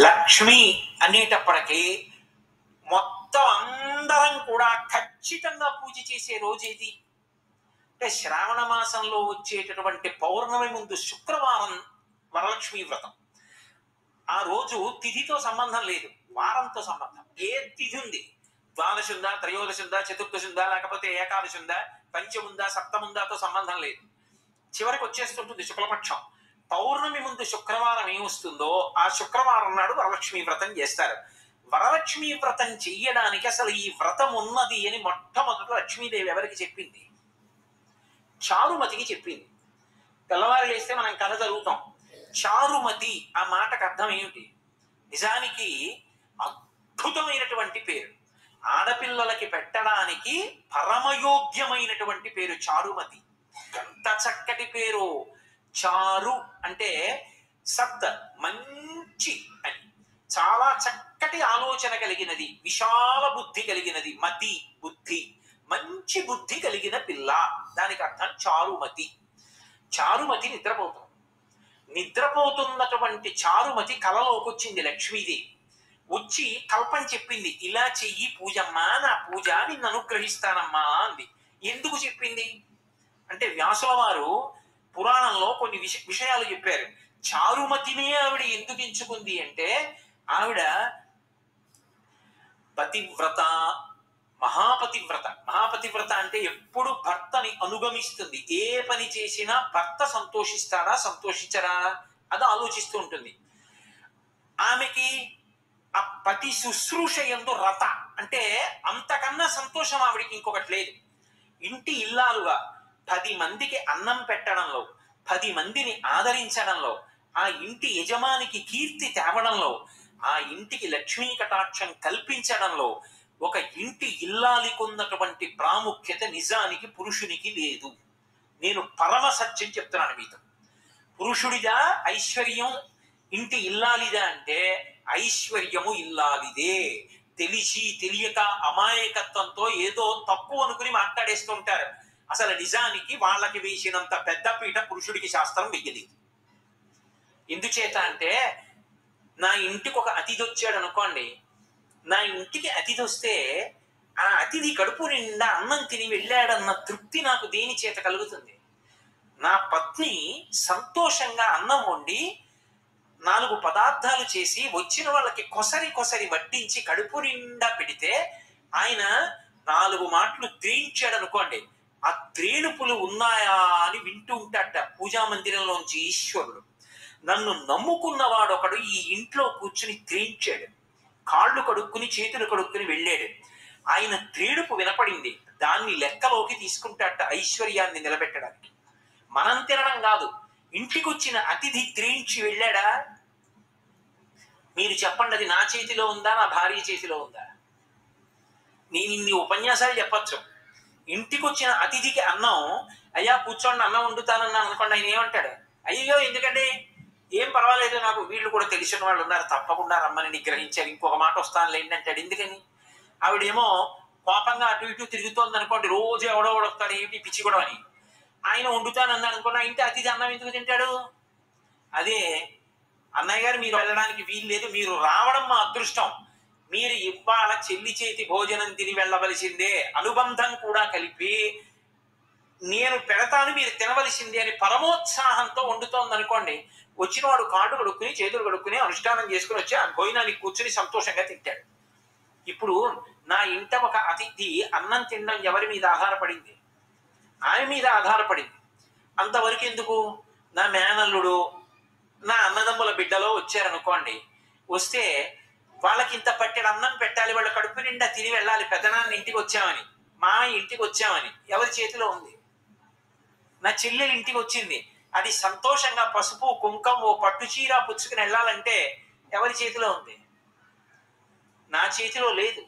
లక్ష్మి అనేటప్పటికీ మొత్తం అందరం కూడా ఖచ్చితంగా పూజ చేసే రోజు ఇది. అంటే శ్రావణ మాసంలో వచ్చేటటువంటి పౌర్ణమి ముందు శుక్రవారం వరలక్ష్మి వ్రతం. ఆ రోజు తిథితో సంబంధం లేదు, వారంతో సంబంధం. ఏ తిథి ఉంది, ద్వాదశి ఉందా, త్రయోదశి ఉందా, చతుర్దశి ఉందా, లేకపోతే ఏకాదశి ఉందా, పంచముందా, సప్తముందాతో సంబంధం లేదు. చివరికి వచ్చేస్తుంటుంది శుక్లపక్షం. పౌర్ణమి ముందు శుక్రవారం ఏమొస్తుందో ఆ శుక్రవారం నాడు వరలక్ష్మి వ్రతం చేస్తారు. వరలక్ష్మి వ్రతం చెయ్యడానికి అసలు ఈ వ్రతం ఉన్నది అని మొట్టమొదట లక్ష్మీదేవి ఎవరికి చెప్పింది? చారుమతికి చెప్పింది. తెల్లవారు చేస్తే మనం కథ చదువుతాం. చారుమతి ఆ మాటకు అర్థం ఏమిటి? నిజానికి అద్భుతమైనటువంటి పేరు, ఆడపిల్లలకి పెట్టడానికి పరమయోగ్యమైనటువంటి పేరు చారుమతి. ఎంత చక్కటి పేరు! చారు అంటే సత్, మంచి అని. చాలా చక్కటి ఆలోచన కలిగినది, విశాల బుద్ధి కలిగినది. మతి బుద్ధి, మంచి బుద్ధి కలిగిన పిల్ల, దానికి అర్థం చారుమతి. చారుమతి నిద్రపోతున్నటువంటి చారుమతి కలలోకి వచ్చింది లక్ష్మీదేవి. వచ్చి కల్పన చెప్పింది, ఇలా చెయ్యి పూజమ్మా, నా పూజ నిన్ను అనుగ్రహిస్తానమ్మా అంది. ఎందుకు చెప్పింది అంటే వ్యాసుల వారు పురాణంలో కొన్ని విషయాలు చెప్పారు. చారుమతినే ఆవిడ ఎందుకు ఎంచుకుంది అంటే, ఆవిడ పతివ్రత, మహాపతివ్రత. మహాపతివ్రత అంటే ఎప్పుడు భర్తని అనుగమిస్తుంది. ఏ పని చేసినా భర్త సంతోషిస్తాడా, సంతోషించడా అది ఆలోచిస్తూ ఉంటుంది. ఆమెకి ఆ పతి శుశ్రూష యందు రత అంటే అంతకన్నా సంతోషం ఆవిడికి ఇంకొకటి లేదు. ఇంటి ఇల్లాలుగా 10 మందికి అన్నం పెట్టడంలో, 10 మందిని ఆదరించడంలో, ఆ ఇంటి యజమానికి కీర్తి తేవడంలో, ఆ ఇంటికి లక్ష్మీ కటాక్షం కల్పించడంలో ఒక ఇంటి ఇల్లాలికి ఉన్నటువంటి ప్రాముఖ్యత నిజానికి పురుషునికి లేదు. నేను పరమ సత్యం చెప్తున్నాను మీతో. పురుషుడిదా ఐశ్వర్యం, ఇంటి ఇల్లాలిదా అంటే ఐశ్వర్యము ఇల్లాలిదే. తెలిసి తెలియక అమాయకత్వంతో ఏదో తప్పు అనుకుని మాట్లాడేస్తుంటారు. అసలు నిజానికి వాళ్ళకి వేసినంత పెద్ద పీట పురుషుడికి శాస్త్రం వెయ్యలేదు. ఎందుచేత అంటే, నా ఇంటికి ఒక అతిథి వచ్చాడు అనుకోండి, నా ఇంటికి అతిథి వస్తే ఆ అతిథి కడుపు నిండా అన్నం తిని వెళ్ళాడన్న తృప్తి నాకు దేని చేత కలుగుతుంది? నా పత్ని సంతోషంగా అన్నం వండి 4 పదార్థాలు చేసి వచ్చిన వాళ్ళకి కొసరి వడ్డించి కడుపు నిండా పెడితే ఆయన 4 మాటలు త్రేయించాడు అనుకోండి, ఆ త్రేణుపులు ఉన్నాయా అని వింటూ ఉంటాట పూజా మందిరంలోంచి ఈశ్వరుడు. నన్ను నమ్ముకున్నవాడు ఒకడు ఈ ఇంట్లో కూర్చుని త్రేయించాడు, కాళ్ళు కడుక్కుని చేతులు కడుక్కుని వెళ్ళాడు. ఆయన త్రేడుపు వినపడింది, దాన్ని లెక్కలోకి తీసుకుంటాట ఐశ్వర్యాన్ని నిలబెట్టడానికి. మనం తినడం కాదు, ఇంటికి వచ్చిన అతిథి త్రేయించి వెళ్ళాడా? మీరు చెప్పండి, అది నా చేతిలో ఉందా, నా భార్య చేతిలో ఉందా? నేను ఇన్ని ఉపన్యాసాలు చెప్పచ్చు. ఇంటికి వచ్చిన అతిథికి అన్నం, అయ్యా కూర్చోండి అన్నం వండుతానన్నా అనుకోండి, ఆయన ఏమంటాడు? అయ్యో ఎందుకండి, ఏం పర్వాలేదు, నాకు వీళ్ళు కూడా తెలిసిన వాళ్ళు ఉన్నారు, తప్పకుండా రమ్మని నిగ్రహించారు, ఇంకొక మాట వస్తానులేండి అంటాడు. ఎందుకని? ఆవిడేమో కోపంగా అటు ఇటు తిరుగుతోంది అనుకోండి, రోజు ఎవడోడొస్తాడు ఏమిటి పిచ్చి కూడా అని. ఆయన వండుతానన్నాడు అనుకోండి, ఇంటి అతిథి అన్నం ఎందుకు తింటాడు? అదే అన్నయ్య గారు మీరు వెళ్ళడానికి వీలు లేదు, మీరు రావడం మా అదృష్టం, మీరు ఇవాళ చెల్లి చేతి భోజనం తిని వెళ్ళవలసిందే, అనుబంధం కూడా కలిపి నేను పెడతాను మీరు తినవలసిందే అని పరమోత్సాహంతో వండుతోంది అనుకోండి, వచ్చిన వాడు కాళ్ళు కడుక్కుని చేతులు కడుక్కుని అనుష్ఠానం చేసుకుని వచ్చి ఆ భోజనానికి కూర్చుని సంతోషంగా తింటాడు. ఇప్పుడు నా ఇంట ఒక అతిథి అన్నం తినడం ఎవరి మీద ఆధారపడింది? ఆమె మీద ఆధారపడింది. అంతవరకు ఎందుకు? నా మేనల్లుడు, నా అన్నదమ్ముల బిడ్డలో వచ్చారనుకోండి, వస్తే వాళ్ళకి ఇంత పట్టెడు అన్నం పెట్టాలి, వాళ్ళ కడుపు నిండా తిని వెళ్ళాలి, పెద్దనాన్న ఇంటికి వచ్చామని, మా ఇంటికి వచ్చామని. ఎవరి చేతిలో ఉంది? నా చెల్లెలు ఇంటికి వచ్చింది, అది సంతోషంగా పసుపు కుంకం ఓ పట్టు చీర పుచ్చుకుని వెళ్ళాలంటే ఎవరి చేతిలో ఉంది? నా చేతిలో లేదు.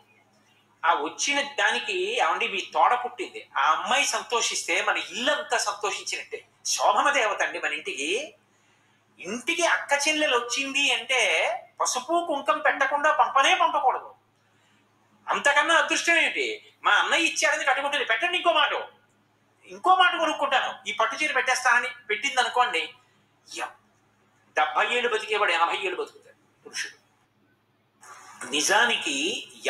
ఆ వచ్చిన దానికి ఏమండి మీ తోడ పుట్టింది, ఆ అమ్మాయి సంతోషిస్తే మన ఇల్లంతా సంతోషించినట్టే. శోభన దేవత అండి మన ఇంటికి. ఇంటికి అక్క చెల్లెలు వచ్చింది అంటే పసుపు కుంకం పెట్టకుండా పంపకూడదు. అంతకన్నా అదృష్టం ఏమిటి? మా అన్నయ్య ఇచ్చాడని కట్టుకుంటుంది, పెట్టండి ఇంకో మాట కొనుక్కుంటాను, ఈ పట్టు చీర పెట్టేస్తానని పెట్టింది అనుకోండి, 70 ఏళ్ళు బతికేవాడు 80 ఏళ్ళు బతుకుతాడు. పురుషుడు. నిజానికి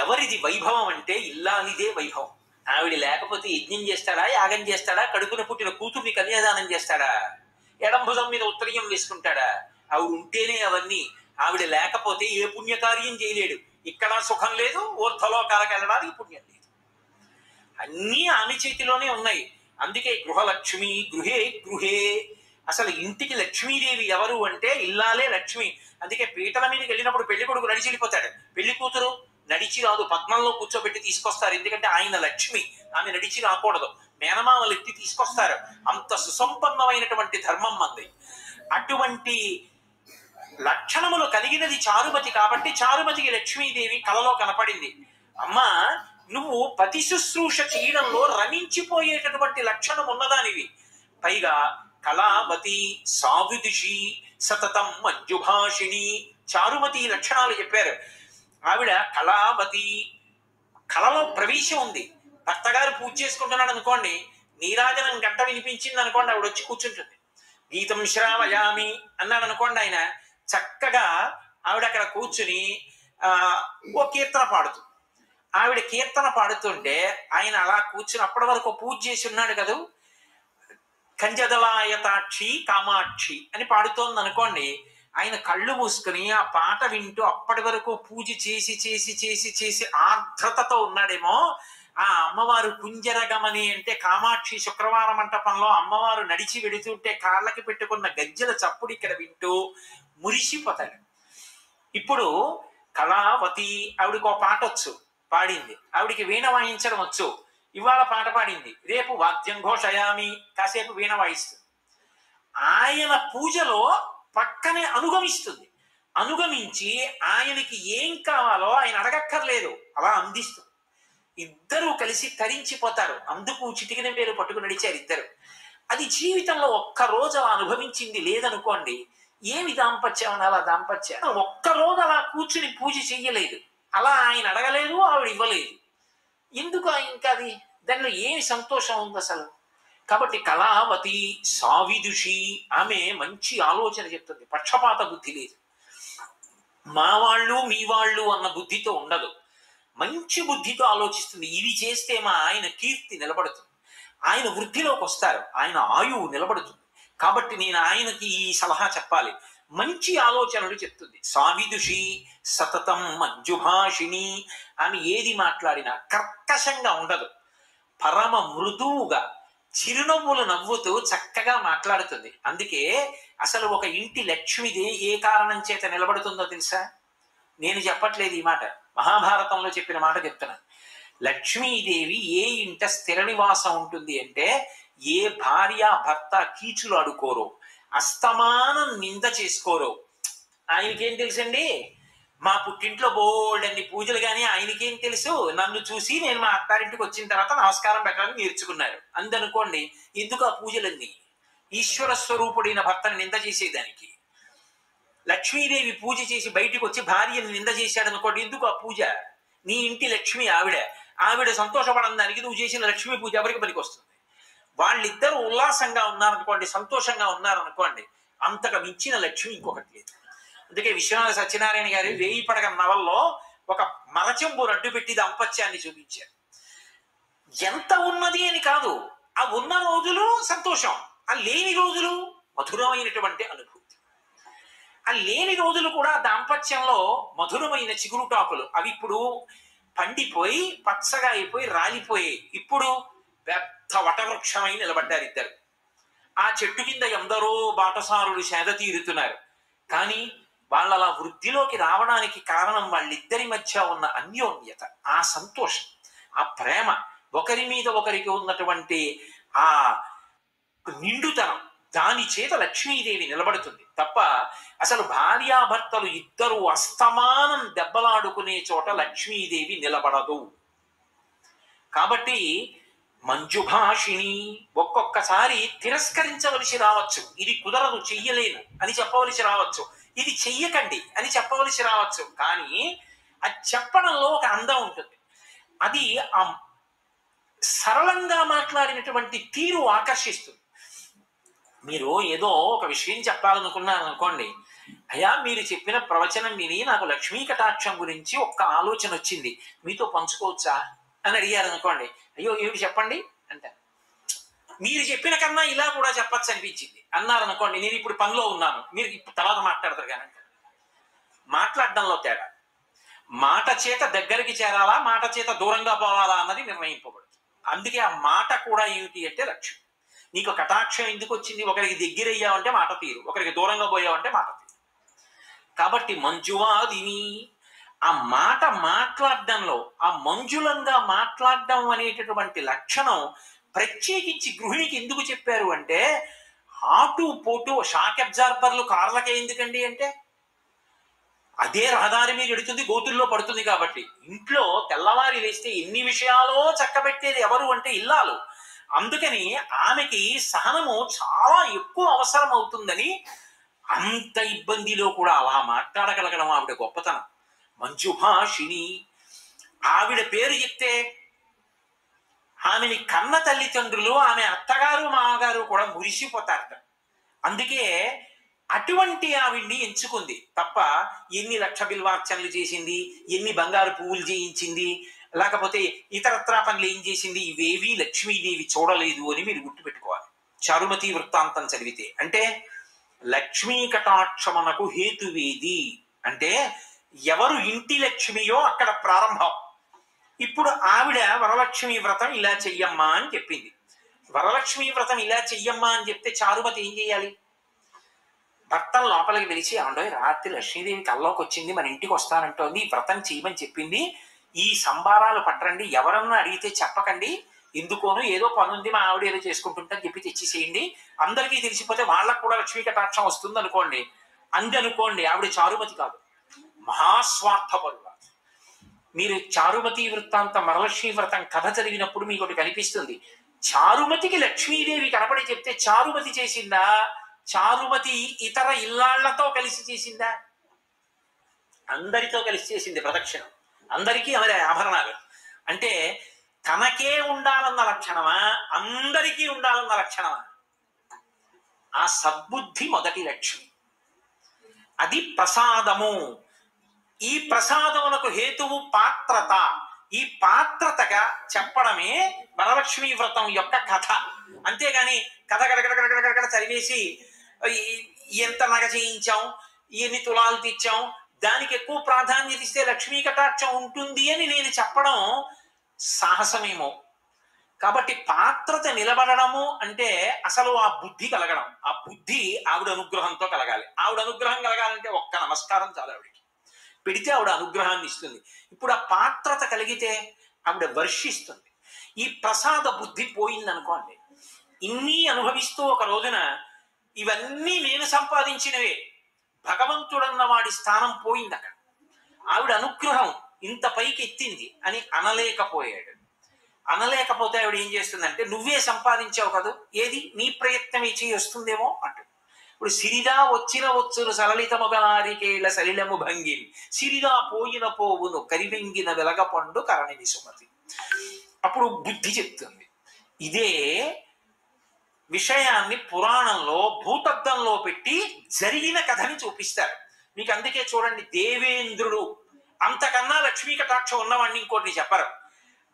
ఎవరిది వైభవం అంటే ఇల్లాలిదే వైభవం. ఆవిడ లేకపోతే యజ్ఞం చేస్తాడా, యాగం చేస్తాడా, కడుపున పుట్టిన కూతుర్ని కన్యాదానం చేస్తాడా, ఎడం భుజం మీద ఉత్తరీయం వేసుకుంటాడా? ఆవిడ ఉంటేనే అవన్నీ. ఆవిడ లేకపోతే ఏ పుణ్యకార్యం చేయలేడు. ఇక్కడ సుఖం లేదు, ఊర్ధ్వలోకాలకు వెళ్ళడానికి పుణ్యం లేదు. అన్నీ ఆమె చేతిలోనే ఉన్నాయి. అందుకే గృహలక్ష్మి గృహే గృహే. అసలు ఇంటికి లక్ష్మీదేవి ఎవరు అంటే ఇల్లాలే లక్ష్మి. అందుకే పీటల మీదకి వెళ్ళినప్పుడు పెళ్లి కొడుకు నడిచి వెళ్ళిపోతాడు, పెళ్లి కూతురు నడిచి రాదు, పద్మంలో కూర్చోబెట్టి తీసుకొస్తారు. ఎందుకంటే ఆయన లక్ష్మి, ఆమె నడిచి రాకూడదు. మేనమామలు ఎత్తి తీసుకొస్తారు. అంత సుసంపన్నమైనటువంటి ధర్మం మంది. అటువంటి లక్షణములు కలిగినది చారుమతి కాబట్టి చారుమతికి లక్ష్మీదేవి కలలో కనపడింది. అమ్మా, నువ్వు పతి శుశ్రూష చేయడంలో రమించిపోయేటటువంటి లక్షణం ఉన్నదానివి. పైగా కళావతి సావిదుషి సతతం మంజుభాషిణి, చారుమతి లక్షణాలు చెప్పారు. ఆవిడ కళావతి, కళలో ప్రవేశం ఉంది. భర్త గారు పూజ చేసుకుంటున్నాడు అనుకోండి, నీరాజనం గంట వినిపించింది అనుకోండి, ఆవిడ వచ్చి కూర్చుంటుంది. గీతం శ్రావయామి అన్నాడు అనుకోండి, ఆయన చక్కగా ఆవిడ అక్కడ కూర్చుని ఓ కీర్తన పాడుతుంది. ఆవిడ కీర్తన పాడుతుంటే ఆయన అలా కూర్చుని అప్పటి వరకు పూజ చేసి ఉన్నాడు కదా, కంజదలాయతాక్షి కామాక్షి అని పాడుతోంది అనుకోండి, ఆయన కళ్ళు మూసుకుని ఆ పాట వింటూ అప్పటి వరకు పూజ చేసి చేసి చేసి చేసి ఆర్ద్రతతో ఉన్నాడేమో. ఆ అమ్మవారు కుంజరగమని అంటే కామాక్షి శుక్రవారం మంటపంలో అమ్మవారు నడిచి వెడుతుంటే కాళ్ళకి పెట్టుకున్న గజ్జల చప్పుడు ఇక్కడ వింటూ మురిసిపోతాడు. ఇప్పుడు కళావతి, ఆవిడకి ఒక పాట వచ్చు, పాడింది. ఆవిడికి వీణ వాయించడం వచ్చు, ఇవాళ పాట పాడింది. రేపు వాద్యం ఘోషయామి, కాసేపు వీణ వాయిస్తుంది. ఆయన పూజలో పక్కనే అనుగమిస్తుంది. అనుగమించి ఆయనకి ఏం కావాలో ఆయన అడగక్కర్లేదు, అలా అందిస్తుంది. ఇద్దరూ కలిసి తరించిపోతారు. అందుకు చిటికిన పేరు పట్టుకు నడిచారు ఇద్దరు. అది జీవితంలో ఒక్కరోజు అలా అనుభవించింది లేదనుకోండి, ఏమి దాంపత్యం అలా దాంపత్యం. ఒక్కరోజు అలా కూర్చుని పూజ చెయ్యలేదు, అలా ఆయన అడగలేదు, ఆవిడ ఇవ్వలేదు. ఎందుకు ఇంకా అది, దానిలో ఏమి సంతోషం ఉంది అసలు? కాబట్టి కళావతి సావిదుషి, ఆమె మంచి ఆలోచన చెప్తుంది. పక్షపాత బుద్ధి లేదు, మా వాళ్ళు మీ వాళ్ళు అన్న బుద్ధితో ఉండదు. మంచి బుద్ధితో ఆలోచిస్తుంది. ఇవి చేస్తే మా ఆయన కీర్తి నిలబడుతుంది, ఆయన వృద్ధిలోకి వస్తారు, ఆయన ఆయువు నిలబడుతుంది. కాబట్టి నేను ఆయనకి ఈ సలహా చెప్పాలి. మంచి ఆలోచనలు చెప్తుంది. సావిదుషి సతతం మంజుభాషిణి, ఆమె ఏది మాట్లాడినా కర్కశంగా ఉండదు, పరమ మృదువుగా చిరునవ్వులు నవ్వుతూ చక్కగా మాట్లాడుతుంది. అందుకే అసలు ఒక ఇంటి లక్ష్మిదే ఏ కారణం చేత నిలబడుతుందో తెలుసా? నేను చెప్పట్లేదు ఈ మాట, మహాభారతంలో చెప్పిన మాట చెప్తున్నాను. లక్ష్మీదేవి ఏ ఇంట స్థిర నివాసం ఉంటుంది అంటే, ఏ భార్య భర్త కీచులు ఆడుకోరో, అస్తమానం నింద చేసుకోరో. ఆయనకేం తెలుసండి, మా పుట్టింట్లో బోల్డన్ని పూజలు, కానీ ఆయనకేం తెలుసు, నన్ను చూసి నేను మా అత్తారింటికి వచ్చిన తర్వాత నమస్కారం పెట్టాలని నేర్చుకున్నారు అందనుకోండి. ఎందుకు ఆ పూజలన్నీ? ఈశ్వర స్వరూపుడైన భర్తను నింద చేసేదానికి. లక్ష్మీదేవి పూజ చేసి బయటికి వచ్చి భార్యను నింద చేశాడు అనుకోండి, ఎందుకు ఆ పూజ? నీ ఇంటి లక్ష్మి ఆవిడ, ఆవిడ సంతోషపడడానికి నువ్వు చేసిన లక్ష్మీ పూజ ఎవరికి పనికి వస్తుంది? వాళ్ళిద్దరూ ఉల్లాసంగా ఉన్నారనుకోండి, సంతోషంగా ఉన్నారనుకోండి, అంతకు మించిన లక్ష్మి ఇంకొకటి లేదు. అందుకే విశ్వనాథ సత్యనారాయణ గారి 1000 పడగ నవల్లో ఒక మరచెంబు రడ్డు పెట్టి దాంపత్యాన్ని చూపించారు. ఎంత ఉన్నది అని కాదు, ఆ ఉన్న రోజులు సంతోషం, ఆ లేని రోజులు మధురమైనటువంటి అనుభూతి. ఆ లేని రోజులు కూడా దాంపత్యంలో మధురమైన చిగురుటాకులు, అవి ఇప్పుడు పండిపోయి పచ్చగా అయిపోయి రాలిపోయి ఇప్పుడు పెద్ద వటవృక్షమై నిలబడ్డారు ఇద్దరు. ఆ చెట్టు కింద ఎందరో బాటసారులు సేద తీరుతున్నారు. కానీ వాళ్ళ అలా వృద్ధిలోకి రావడానికి కారణం వాళ్ళిద్దరి మధ్య ఉన్న అన్యోన్యత, ఆ సంతోషం, ఆ ప్రేమ, ఒకరి మీద ఒకరికి ఉన్నటువంటి ఆ నిండుతనం, దాని చేత లక్ష్మీదేవి నిలబడుతుంది తప్ప అసలు భార్యాభర్తలు ఇద్దరు అస్తమానం దెబ్బలాడుకునే చోట లక్ష్మీదేవి నిలబడదు. కాబట్టి మంజుభాషిణి, ఒక్కొక్కసారి తిరస్కరించవలసి రావచ్చు, ఇది కుదరదు చెయ్యలేను అని చెప్పవలసి రావచ్చు, ఇది చెయ్యకండి అని చెప్పవలసి రావచ్చు. కానీ అది చెప్పడంలో ఒక అందం ఉంటుంది. అది ఆ సరళంగా మాట్లాడినటువంటి తీరు ఆకర్షిస్తుంది. మీరు ఏదో ఒక విషయం చెప్పాలనుకున్నారు అనుకోండి, అయ్యా మీరు చెప్పిన ప్రవచనం విని నాకు లక్ష్మీ కటాక్షం గురించి ఒక్క ఆలోచన వచ్చింది, మీతో పంచుకోవచ్చా అని అడిగారు అనుకోండి. అయ్యో ఏమిటి చెప్పండి అంటే, మీరు చెప్పిన కన్నా ఇలా కూడా చెప్పచ్చు అనిపించింది అన్నారు అనుకోండి. నేను ఇప్పుడు పనిలో ఉన్నాను, మీరు ఇప్పుడు తర్వాత మాట్లాడతారు కానీ మాట్లాడడంలో తేడా. మాట చేత దగ్గరికి చేరాలా, మాట చేత దూరంగా పోవాలా అన్నది నిర్ణయింపబడుతుంది. అందుకే ఆ మాట కూడా ఏమిటి అంటే లక్ష్యం. నీకు కటాక్షం ఎందుకు వచ్చింది? ఒకరికి దగ్గరయ్యావంటే మాట తీరు, ఒకరికి దూరంగా పోయావంటే మాట తీరు. కాబట్టి మంజువాదిని ఆ మాట మాట్లాడడంలో, ఆ మంజులంగా మాట్లాడడం అనేటటువంటి లక్షణం ప్రత్యేకించి గృహిణికి ఎందుకు చెప్పారు అంటే, ఆటు పోటు షాక్ అబ్జార్బర్లు కార్లకే ఎందుకండి అంటే, అదే రహదారి మీద ఎడుతుంది, గోతుల్లో పడుతుంది కాబట్టి. ఇంట్లో తెల్లవారి వేస్తే ఎన్ని విషయాలో చక్కబెట్టేది ఎవరు అంటే ఇల్లాలు. అందుకని ఆమెకి సహనము చాలా ఎక్కువ అవసరం అవుతుందని అంత ఇబ్బందిలో కూడా అలా మాట్లాడగలగడం ఆవిడ గొప్పతనం. మంజుభాషిణి. ఆవిడ పేరు చెప్తే ఆమెని కన్న తల్లిదండ్రులు, ఆమె అత్తగారు మామగారు కూడా మురిసిపోతారట. అందుకే అటువంటి ఆవిడ్ని ఎంచుకుంది తప్ప ఎన్ని లక్ష బిల్వార్చనలు చేసింది, ఎన్ని బంగారు పువ్వులు చేయించింది, లేకపోతే ఇతరత్రా పనులు ఏం చేసింది, ఇవేవీ లక్ష్మీదేవి చూడలేదు అని మీరు గుర్తుపెట్టుకోవాలి. చారుమతి వృత్తాంతం చదివితే. అంటే లక్ష్మీ కటాక్షమనకు హేతువేది అంటే ఎవరు ఇంటి లక్ష్మియో అక్కడ ప్రారంభం. ఇప్పుడు ఆవిడ వరలక్ష్మి వ్రతం ఇలా చెయ్యమ్మా అని చెప్పింది. వరలక్ష్మి వ్రతం ఇలా చెయ్యమ్మా అని చెప్తే చారుమతి ఏం చేయాలి? భర్తను లోపలికి పిలిచి, ఏమండో రాత్రి లక్ష్మీదేవి కల్లోకి వచ్చింది, మన ఇంటికి వస్తానంటోంది, వ్రతం చేయమని చెప్పింది, ఈ సంబారాలు పట్టరండి, ఎవరన్నా అడిగితే చెప్పకండి, ఎందుకోను ఏదో పనుంది మా ఆవిడ ఏదో చేసుకుంటుంటే చెప్పి తెచ్చిసేయండి, అందరికీ తెలిసిపోతే వాళ్ళకు కూడా లక్ష్మీ కటాక్షం వస్తుంది అనుకోండి. అందనుకోండి ఆవిడ చారుమతి కాదు, మహాస్వార్థపరుడు. మీరు చారుమతి వృత్తాంతం వరలక్ష్మీ వ్రతం కథ చదివినప్పుడు మీకు ఒకటి కనిపిస్తుంది. చారుమతికి లక్ష్మీదేవి కనపడి చెప్తే చారుమతి చేసిందా, చారుమతి ఇతర ఇల్లాళ్లతో కలిసి చేసిందా? అందరితో కలిసి చేసింది ప్రదక్షిణం. అందరికీ ఆమె ఆభరణాలు. అంటే తనకే ఉండాలన్న లక్షణమా, అందరికీ ఉండాలన్న లక్షణమా? ఆ సద్బుద్ధి మొదటి లక్ష్మి. అది ప్రసాదము. ఈ ప్రసాదమునకు హేతువు పాత్రత. ఈ పాత్రతగా చెప్పడమే వరలక్ష్మీ వ్రతం యొక్క కథ. అంతేగాని కథ గడగడగడగడగడ చదివేసి ఎంత నగ చేయించాం, ఎన్ని తులాలు తెచ్చాం, దానికి ఎక్కువ ప్రాధాన్యత ఇస్తే లక్ష్మీ కటాక్షం ఉంటుంది అని నేను చెప్పడం సాహసమేమో. కాబట్టి పాత్రత నిలబడము అంటే అసలు ఆ బుద్ధి కలగడం. ఆ బుద్ధి ఆవిడ అనుగ్రహంతో కలగాలి. ఆవిడ అనుగ్రహం కలగాలంటే ఒక్క నమస్కారం చాలు ఆవిడికి. పెడితే ఆవిడ అనుగ్రహాన్ని ఇస్తుంది. ఇప్పుడు ఆ పాత్రత కలిగితే ఆవిడ వర్షిస్తుంది. ఈ ప్రసాద బుద్ధి పోయిందనుకోండి, ఇన్ని అనుభవిస్తూ ఒక రోజున ఇవన్నీ నేను సంపాదించినవే, భగవంతుడన్న వాడి స్థానం పోయింది అక్కడ. ఆవిడ అనుగ్రహం ఇంత పైకి ఎత్తింది అని అనలేకపోయాడు. అనలేకపోతే ఆవిడ ఏం చేస్తుందంటే, నువ్వే సంపాదించావు కదా, ఏది నీ ప్రయత్నం ఇచ్చి వస్తుందేమో అంటుంది. ఇప్పుడు సిరిదా వచ్చిన వచ్చును సరళితముగారికేళ సలిలము భంగిని, సిరిదా పోయిన పోవును కరివెంగిన వెలగ పండు కరణిని సుమతి. అప్పుడు బుద్ధి చెప్తుంది. ఇదే విషయాన్ని పురాణంలో భూతద్దంలో పెట్టి జరిగిన కథని చూపిస్తారు మీకు. అందుకే చూడండి, దేవేంద్రుడు అంతకన్నా లక్ష్మీ కటాక్షం ఉన్నవాడిని ఇంకోటి చెప్పరు.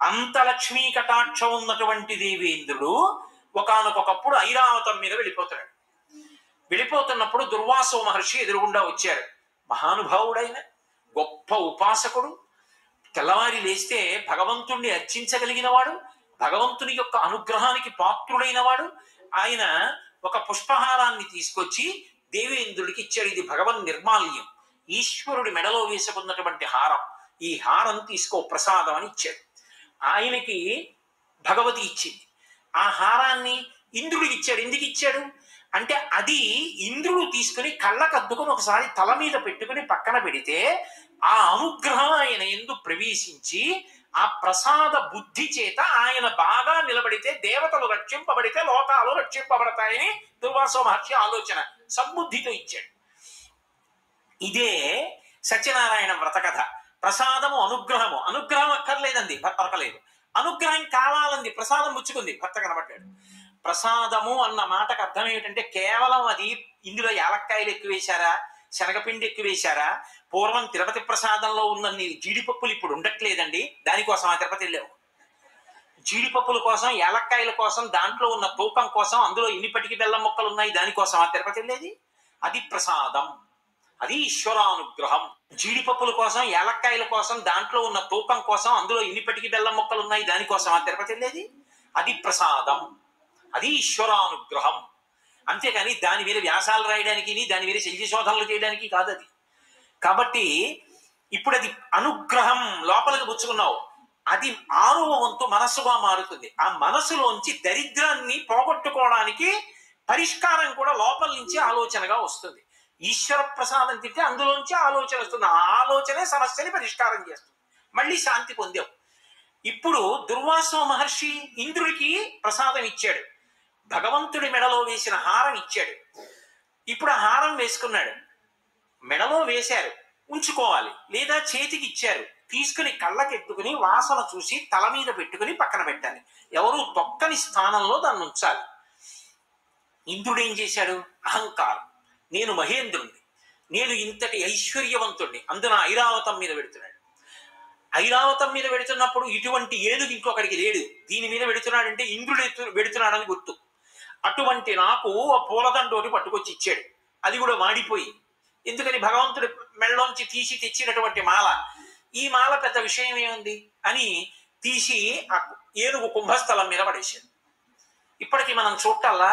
అంత లక్ష్మీ కటాక్షం ఉన్నటువంటి దేవేంద్రుడు ఒకానొకప్పుడు ఐరావతం మీద వెళ్ళిపోతాడు. వెళ్ళిపోతున్నప్పుడు దుర్వాసో మహర్షి ఎదురుగుండా వచ్చారు. మహానుభావుడైన గొప్ప ఉపాసకుడు, తెల్లవారి లేస్తే భగవంతుణ్ణి అర్చించగలిగిన వాడు, భగవంతుని యొక్క అనుగ్రహానికి పాత్రుడైన వాడు. ఆయన ఒక పుష్పహారాన్ని తీసుకొచ్చి దేవేంద్రుడికి ఇచ్చాడు. ఇది భగవన్ నిర్మాల్యం, ఈశ్వరుడి మెడలో వేసుకున్నటువంటి హారం. ఈ హారం తీసుకో ప్రసాదం అని ఇచ్చాడు. ఆయనకి భగవతి ఇచ్చింది. ఆ హారాన్ని ఇంద్రుడికి ఇచ్చాడు. ఎందుకు ఇచ్చాడు అంటే, అది ఇంద్రుడు తీసుకుని కళ్ళకద్దుకుని ఒకసారి తల మీద పెట్టుకుని పక్కన పెడితే ఆ అనుగ్రహం ఆయన ఎందు ప్రవేశించి ఆ ప్రసాద బుద్ధి చేత ఆయన బాగా నిలబడితే దేవతలు రక్షింపబడితే లోకాలు రక్షింపబడతాయని దుర్వాసో మహర్షి ఆలోచన సద్బుద్ధితో ఇచ్చాడు. ఇదే సత్యనారాయణ వ్రత కథ. ప్రసాదము అనుగ్రహము. అనుగ్రహం అక్కర్లేదండి, దొరకలేదు. అనుగ్రహం కావాలంది, ప్రసాదం ముచ్చుకుంది, భర్త కనబడ్డాడు. ప్రసాదము అన్న మాటకు అర్థం ఏమిటంటే, కేవలం అది ఇందులో యాలక్కాయలు ఎక్కువ వేశారా, శనగపిండి ఎక్కువ వేశారా? పూర్వం తిరుపతి ప్రసాదంలో ఉన్న జీడిపప్పులు ఇప్పుడు ఉండట్లేదండి, దానికోసం ఆ తిరుపతి వెళ్ళావు. జీడిపప్పుల కోసం, ఏలక్కాయల కోసం, దాంట్లో ఉన్న తూకం కోసం, అందులో ఇన్నిపటికి బెల్లం ముక్కలు ఉన్నాయి, దానికోసం ఆ తిరుపతి వెళ్ళేది. అది ప్రసాదం, అది ఈశ్వరానుగ్రహం. జీడిపప్పుల కోసం, ఏలక్కాయల కోసం, దాంట్లో ఉన్న తూకం కోసం, అందులో ఇన్నిపటికి బెల్లం ముక్కలు ఉన్నాయి, దానికోసం ఆ తిరుపతి వెళ్ళేది. అది ప్రసాదం, అది ఈశ్వరానుగ్రహం. అంతేకాని దాని మీద వ్యాసాలు రాయడానికి, దాని మీద శల్య శోధనలు చేయడానికి కాదు అది. కాబట్టి ఇప్పుడు అది అనుగ్రహం లోపలికి పుచ్చుకున్నావు, అది 6వ వంతు మనస్సుగా మారుతుంది. ఆ మనసులోంచి దరిద్రాన్ని పోగొట్టుకోవడానికి పరిష్కారం కూడా లోపల నుంచి ఆలోచనగా వస్తుంది. ఈశ్వర ప్రసాదం తింటే అందులోంచి ఆలోచన వస్తుంది, ఆ ఆలోచనే సమస్యని పరిష్కారం చేస్తుంది. మళ్ళీ శాంతి పొందావు. ఇప్పుడు దుర్వాసో మహర్షి ఇంద్రుడికి ప్రసాదం ఇచ్చాడు, భగవంతుడి మెడలో వేసిన హారం ఇచ్చాడు. ఇప్పుడు ఆ హారం వేసుకున్నాడు, మెడలో వేశారు, ఉంచుకోవాలి, లేదా చేతికి ఇచ్చారు, తీసుకుని కళ్ళకెట్టుకుని వాసన చూసి తల మీద పెట్టుకుని పక్కన పెట్టాలి. ఎవరు తొక్కని స్థానంలో దాన్ని ఉంచాలి. ఇంద్రుడు ఏం చేశాడు? అహంకారం, నేను మహేంద్రుణ్ణి, నేను ఇంతటి ఐశ్వర్యవంతుణ్ణి, అందున ఐరావతం మీద పెడుతున్నాడు. ఐరావతం మీద పెడుతున్నప్పుడు ఇటువంటి ఏనుగు ఇంకొకడికి లేడు, దీని మీద పెడుతున్నాడంటే ఇంద్రుడు పెడుతున్నాడని గుర్తు. అటువంటి నాకు ఆ పూలదండోటి పట్టుకొచ్చి ఇచ్చాడు, అది కూడా వాడిపోయి. ఎందుకని? భగవంతుడి మెళ్ళలోంచి తీసి తెచ్చినటువంటి మాల. ఈ మాల పెద్ద విషయం ఏముంది అని తీసి ఆ ఏనుగు కుంభస్థలం మీద పడేశాడు. ఇప్పటికీ మనం చూడాలా,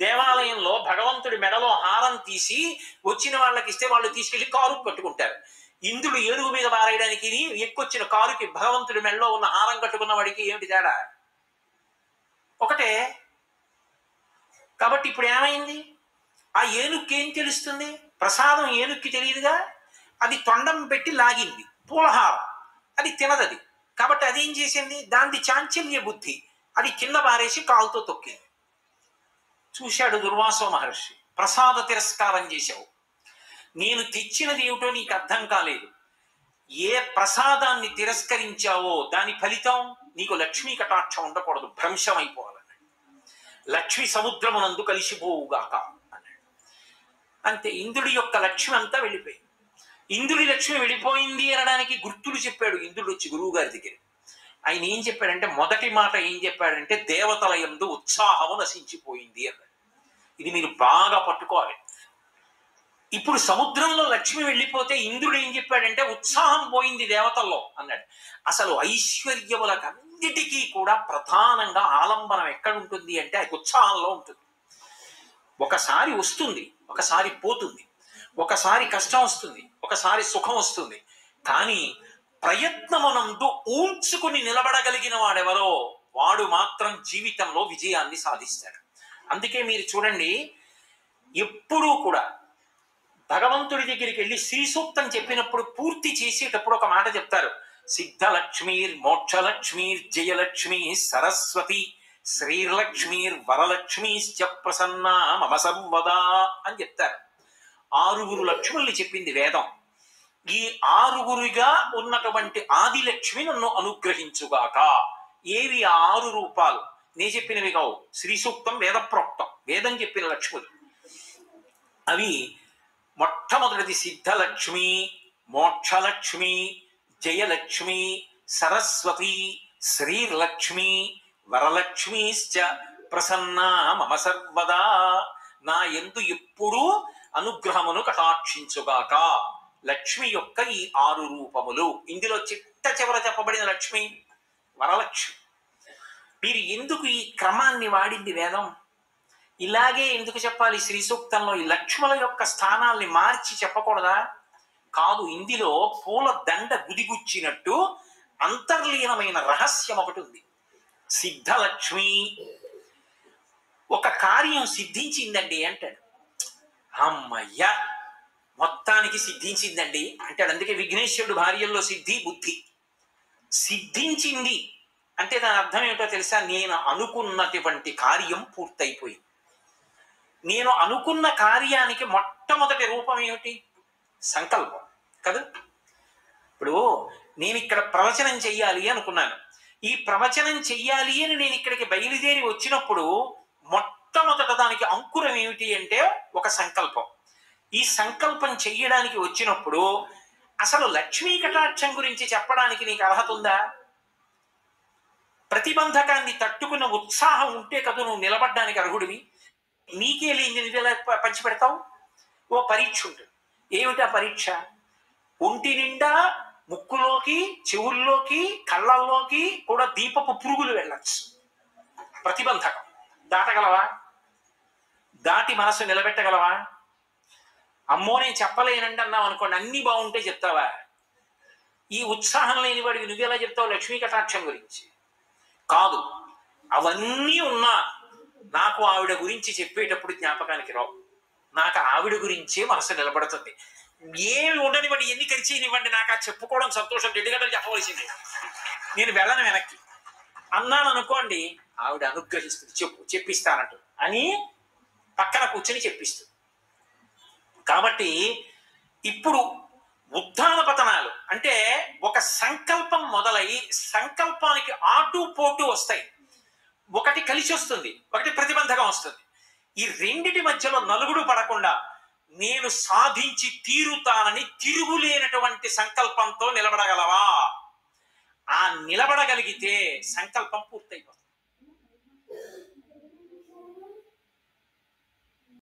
దేవాలయంలో భగవంతుడి మెడలో హారం తీసి వచ్చిన వాళ్ళకి ఇస్తే వాళ్ళు తీసుకెళ్లి కారు కట్టుకుంటారు. ఇంద్రుడు ఏనుగు మీద పారేయడానికి ఎక్కువచ్చిన కారుకి భగవంతుడి మెడలో ఉన్న హారం కట్టుకున్న వాడికి ఏమిటి తేడా? ఒకటే. కాబట్టి ఇప్పుడు ఏమైంది? ఆ ఏనుక్కి ఏం తెలుస్తుంది? ప్రసాదం ఏనుక్కి తెలియదుగా, అది తొండం పెట్టి లాగింది పూలహారం, అది తినదది. కాబట్టి అదేం చేసింది? దాన్ని చాంచల్య బుద్ధి, అది కింద పారేసి కాలుతో తొక్కింది. చూశాడు దుర్వాసో మహర్షి, ప్రసాద తిరస్కారం చేశావు, నేను తెచ్చినది ఏమిటో నీకు అర్థం కాలేదు. ఏ ప్రసాదాన్ని తిరస్కరించావో దాని ఫలితం నీకు లక్ష్మీ కటాక్షం ఉండకూడదు, భ్రంశం అయిపోవాలన్నాడు. లక్ష్మి సముద్రమునందు కలిసిపోవుగాక అన్నాడు. అంతే, ఇంద్రుడి యొక్క లక్ష్మి అంతా వెళ్ళిపోయింది. ఇంద్రుడి లక్ష్మి వెళ్ళిపోయింది అనడానికి గుర్తులు చెప్పాడు ఇంద్రుడు వచ్చి గురువు గారి దగ్గర. ఆయన ఏం చెప్పాడంటే, మొదటి మాట ఏం చెప్పాడంటే, దేవతల యందు ఉత్సాహము నశించిపోయింది అన్నాడు. ఇది మీరు బాగా పట్టుకోవాలి. ఇప్పుడు సముద్రంలో లక్ష్మి వెళ్ళిపోతే ఇంద్రుడు ఏం చెప్పాడంటే, ఉత్సాహం పోయింది దేవతల్లో అన్నాడు. అసలు ఐశ్వర్యములకన్నిటికీ కూడా ప్రధానంగా ఆలంబనం ఎక్కడుంటుంది అంటే అది ఉత్సాహంలో ఉంటుంది. ఒకసారి వస్తుంది, ఒకసారి పోతుంది, ఒకసారి కష్టం వస్తుంది, ఒకసారి సుఖం వస్తుంది. కానీ ప్రయత్నమునందు ఊంచుకుని నిలబడగలిగిన వాడెవరో వాడు మాత్రం జీవితంలో విజయాన్ని సాధిస్తాడు. అందుకే మీరు చూడండి, ఎప్పుడూ కూడా భగవంతుడి దగ్గరికి వెళ్ళి శ్రీ సూక్తం చెప్పినప్పుడు పూర్తి చేసేటప్పుడు ఒక మాట చెప్తారు, సిద్ధలక్ష్మీర్ మోక్షలక్ష్మీర్ జయలక్ష్మీ సరస్వతి శ్రీలక్ష్మీర్ వరలక్ష్మీశ్చ ప్రసన్నా మమ సర్వదా అని చెప్తారు. 6 లక్ష్ముల్ని చెప్పింది వేదం. ఈ 6 ఉన్నటువంటి ఆదిలక్ష్మి నన్ను అనుగ్రహించుగాక. ఏవి ఆ 6 రూపాలు? నే చెప్పినవి కావు, శ్రీ సూక్తం వేద ప్రోక్తం, వేదం చెప్పిన లక్ష్ములు అవి. మొట్టమొదటిది సిద్ధలక్ష్మి, మోక్షలక్ష్మి, జయలక్ష్మి, సరస్వతి, శ్రీలక్ష్మి, వరలక్ష్మీశ్చ ప్రసన్నా మమ సర్వదా. నా యందు ఎప్పుడూ అనుగ్రహమును కటాక్షించుగాక. లక్ష్మి యొక్క ఈ 6 రూపములు. ఇందులో చిట్ట చివర చెప్పబడిన లక్ష్మి వరలక్ష్మి. మీరు ఎందుకు ఈ క్రమాన్ని వాడింది వేదం? ఇలాగే ఎందుకు చెప్పాలి? శ్రీ సూక్తంలో ఈ లక్ష్ముల యొక్క స్థానాల్ని మార్చి చెప్పకూడదా? కాదు, ఇందులో పూల దండ గుదిగుచ్చినట్టు అంతర్లీనమైన రహస్యం ఒకటి ఉంది. సిద్ధలక్ష్మి, ఒక కార్యం సిద్ధించిందండి అంటాడు. అమ్మయ్య, మొత్తానికి సిద్ధించిందండి అంటాడు. అందుకే విఘ్నేశ్వరుడు భార్యల్లో సిద్ధి బుద్ధి. సిద్ధించింది అంటే దాని అర్థం ఏమిటో తెలుసా? నేను అనుకున్నటువంటి కార్యం పూర్తయిపోయింది. నేను అనుకున్న కార్యానికి మొట్టమొదటి రూపం ఏమిటి? సంకల్పం కదా. ఇప్పుడు నేను ఇక్కడ ప్రవచనం చెయ్యాలి అనుకున్నాను. ఈ ప్రవచనం చెయ్యాలి అని నేను ఇక్కడికి బయలుదేరి వచ్చినప్పుడు మొట్టమొదట దానికి అంకురం ఏమిటి అంటే ఒక సంకల్పం. ఈ సంకల్పం చెయ్యడానికి వచ్చినప్పుడు అసలు లక్ష్మీ కటాక్షం గురించి చెప్పడానికి నీకు అర్హత ఉందా? ప్రతిబంధకాన్ని తట్టుకున్న ఉత్సాహం ఉంటే కదా నువ్వు నిలబడ్డానికి అర్హుడివి. నీకే లేని నువ్వెలా పంచిపెడతావు? ఓ పరీక్ష ఉంటుంది. ఏమిటా పరీక్ష? ఒంటి నిండా ముక్కులోకి, చెవుల్లోకి, కళ్ళల్లోకి కూడా దీపపు పురుగులు వెళ్ళచ్చు. ప్రతిబంధకం దాటగలవా? దాటి మనసు నిలబెట్టగలవా? అమ్మో నేను చెప్పలేనండి అన్నావు అనుకోండి, అన్ని బాగుంటే చెప్తావా? ఈ ఉత్సాహం లేని వాడికి నువ్వెలా చెప్తావు లక్ష్మీ కటాక్షం గురించి? కాదు, అవన్నీ ఉన్నా నాకు ఆవిడ గురించి చెప్పేటప్పుడు జ్ఞాపకానికి రావు. నాకు ఆవిడ గురించే మనసు నిలబడుతుంది. ఏమి ఉండనివ్వండి, ఎన్ని ఖర్చీనివ్వండి, నాకు ఆ చెప్పుకోవడం సంతోషం. 2 గంటలు చెప్పవలసిందే, నేను వెళ్ళను వెనక్కి అన్నాను అనుకోండి, ఆవిడ అనుగ్రహిస్తుంది. చెప్పిస్తానంటు అని పక్కన కూర్చొని చెప్పిస్తుంది. కాబట్టి ఇప్పుడు ఉత్థాన పతనాలు అంటే ఒక సంకల్పం మొదలై సంకల్పానికి ఆటుపోటు వస్తాయి. ఒకటి కలిసి వస్తుంది, ఒకటి ప్రతిబంధకం వస్తుంది. ఈ రెండిటి మధ్యలో నలుగుడు పడకుండా నేను సాధించి తీరుతానని తిరుగులేనటువంటి సంకల్పంతో నిలబడగలవా? ఆ నిలబడగలిగితే సంకల్పం పూర్తయిపోతుంది.